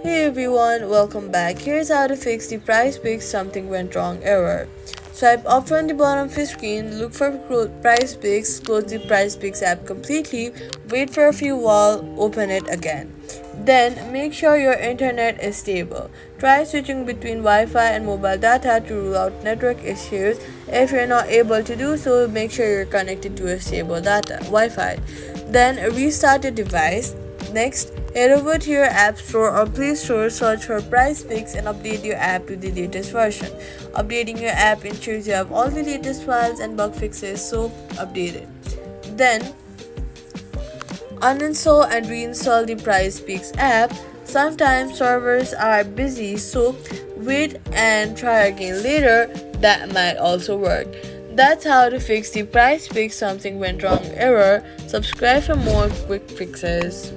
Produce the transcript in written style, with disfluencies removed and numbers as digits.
Hey everyone, welcome back. Here's how to fix the PrizePicks something went wrong error. Swipe up from the bottom of your screen, look for PrizePicks, close the PrizePicks app completely, wait for a few while, open it again. Then make sure your internet is stable. Try switching between Wi-Fi and mobile data to rule out network issues. If you're not able to do so, make sure you're connected to a stable data Wi-Fi. Then restart your device. Next, head over to your App Store or Play Store, search for PrizePicks and update your app to the latest version. Updating your app ensures you have all the latest files and bug fixes, so update it. Then, uninstall and reinstall the PrizePicks app. Sometimes servers are busy, so wait and try again later. That might also work. That's how to fix the PrizePicks something went wrong error. Subscribe for more quick fixes.